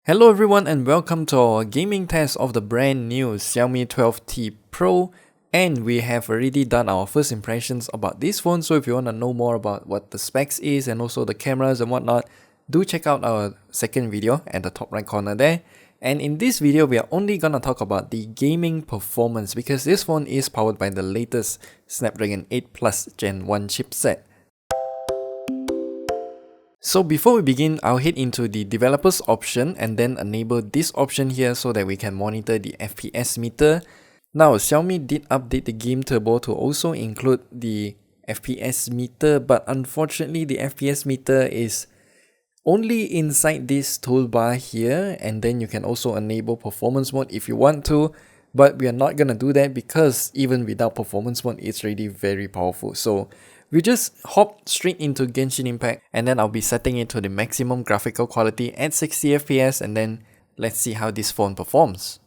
Hello everyone and welcome to our gaming test of the brand new Xiaomi 12T Pro, and we have already done our first impressions about this phone. So if you want to know more about what the specs is and also the cameras and whatnot, do check out our second video at the top right corner there. And in this video we are only gonna talk about the gaming performance because this phone is powered by the latest Snapdragon 8 Plus Gen 1 chipset. So before we begin, I'll head into the developers option and then enable this option here so that we can monitor the FPS meter. Now Xiaomi did update the game turbo to also include the FPS meter, but unfortunately the FPS meter is only inside this toolbar here, and then you can also enable performance mode if you want to, but we are not gonna do that because even without performance mode it's really very powerful. So we just hop straight into Genshin Impact and then I'll be setting it to the maximum graphical quality at 60 FPS, and then let's see how this phone performs.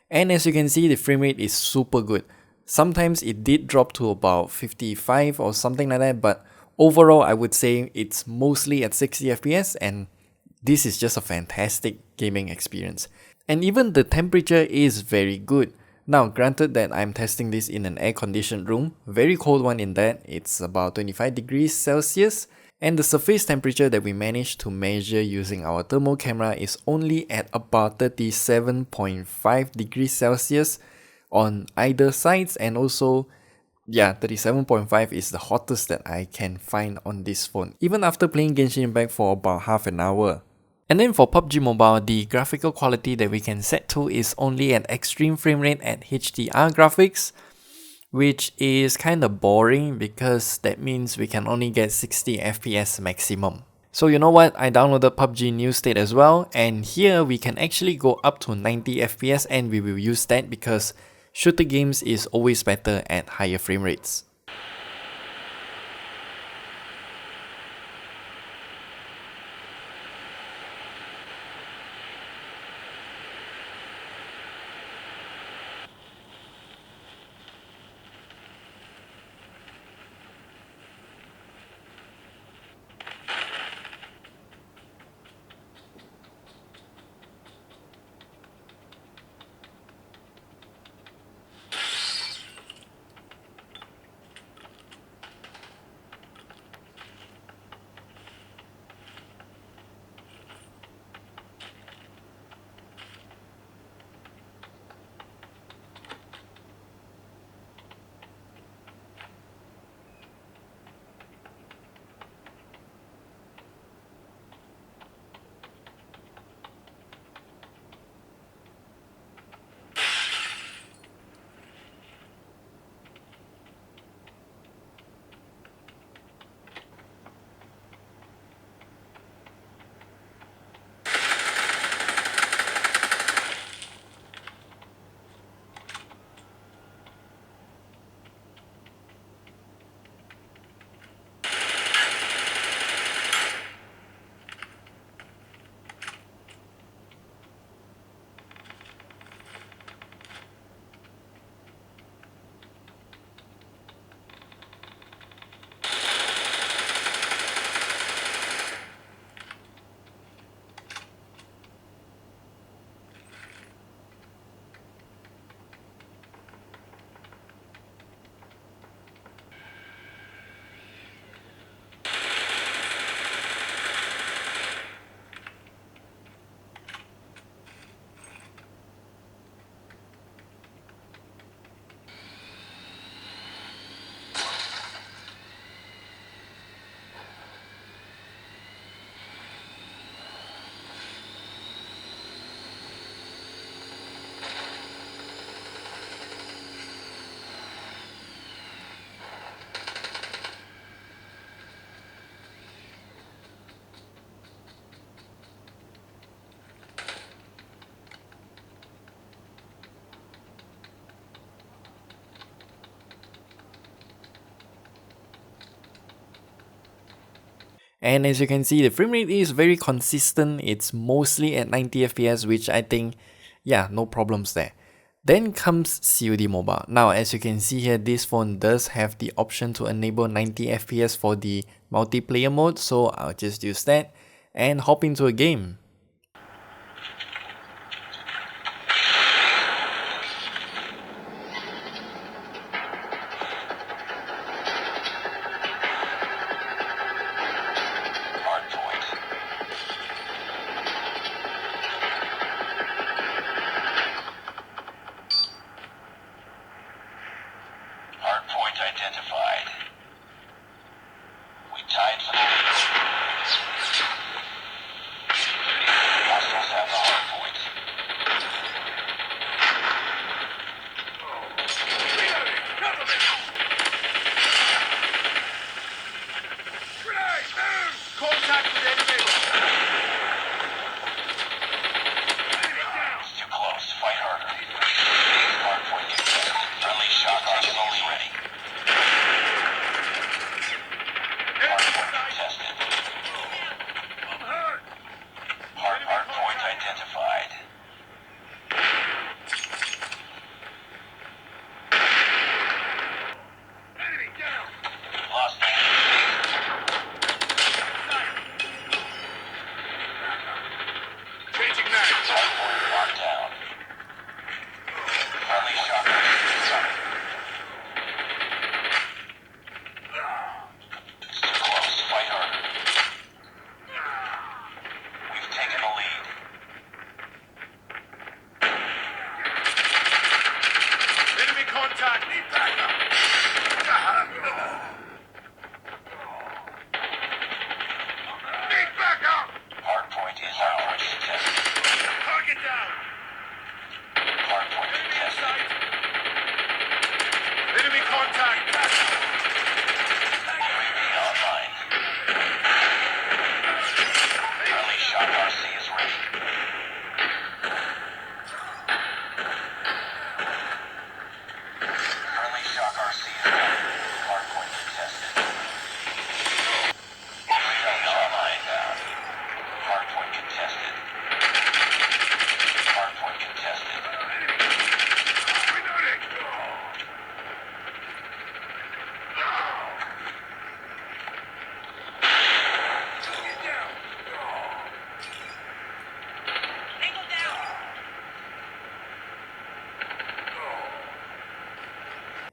And as you can see, the frame rate is super good. Sometimes it did drop to about 55 or something like that, but overall I would say it's mostly at 60 FPS, and this is just a fantastic gaming experience. And even the temperature is very good. Now granted that I'm testing this in an air-conditioned room, very cold one in that, it's about 25 degrees Celsius, and the surface temperature that we managed to measure using our thermal camera is only at about 37.5 degrees Celsius on either sides, and also 37.5 is the hottest that I can find on this phone, even after playing Genshin Impact for about half an hour. And then for PUBG Mobile, the graphical quality that we can set to is only at extreme frame rate at HDR graphics, which is kinda boring because that means we can only get 60 FPS maximum. So you know what, I downloaded PUBG New State as well, and here we can actually go up to 90 FPS, and we will use that because shooter games is always better at higher frame rates. And as you can see, the frame rate is very consistent. It's mostly at 90 FPS, which I think, no problems there. Then comes COD Mobile. Now, as you can see here, this phone does have the option to enable 90 FPS for the multiplayer mode, so I'll just use that and hop into a game. Hardpoint identified. We tied for the lead.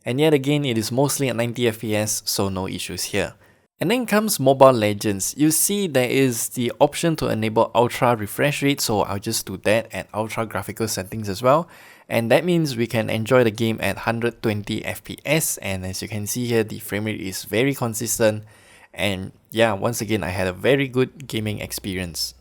and yet again it is mostly at 90 FPS, so no issues here. And then comes Mobile Legends. You see there is the option to enable ultra refresh rate, so I'll just do that at ultra graphical settings as well. And that means we can enjoy the game at 120 FPS, and as you can see here, the frame rate is very consistent. And yeah, once again, I had a very good gaming experience.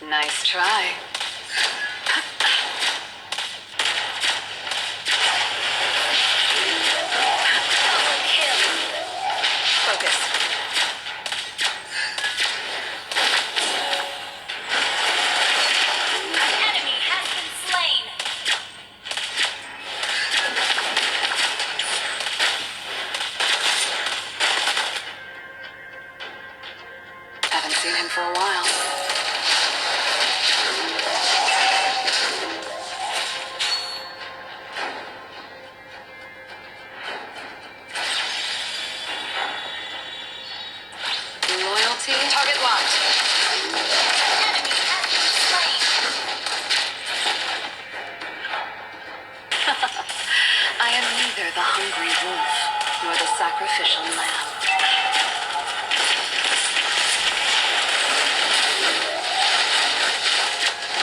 Nice try. Double kill. Focus. An enemy has been slain. Haven't seen him for a while. Target locked. Enemy has been slain. I am neither the hungry wolf nor the sacrificial lamb.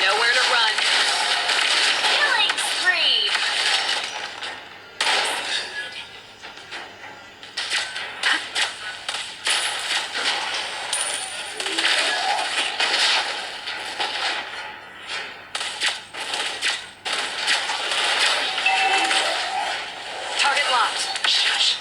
Nowhere to run. Killing spree. Shush.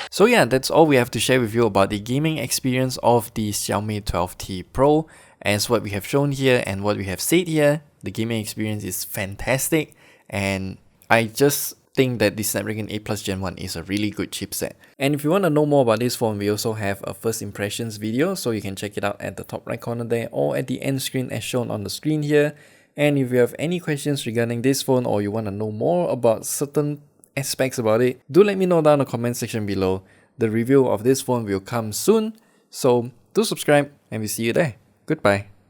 So yeah, that's all we have to share with you about the gaming experience of the Xiaomi 12T Pro. As what we have shown here and what we have said here, the gaming experience is fantastic, and I just think that the Snapdragon 8 Plus Gen 1 is a really good chipset. And if you want to know more about this phone, we also have a first impressions video, so you can check it out at the top right corner there or at the end screen as shown on the screen here. And if you have any questions regarding this phone or you want to know more about certain aspects about it, do let me know down in the comment section below. The review of this phone will come soon, so do subscribe and we'll see you there. Goodbye.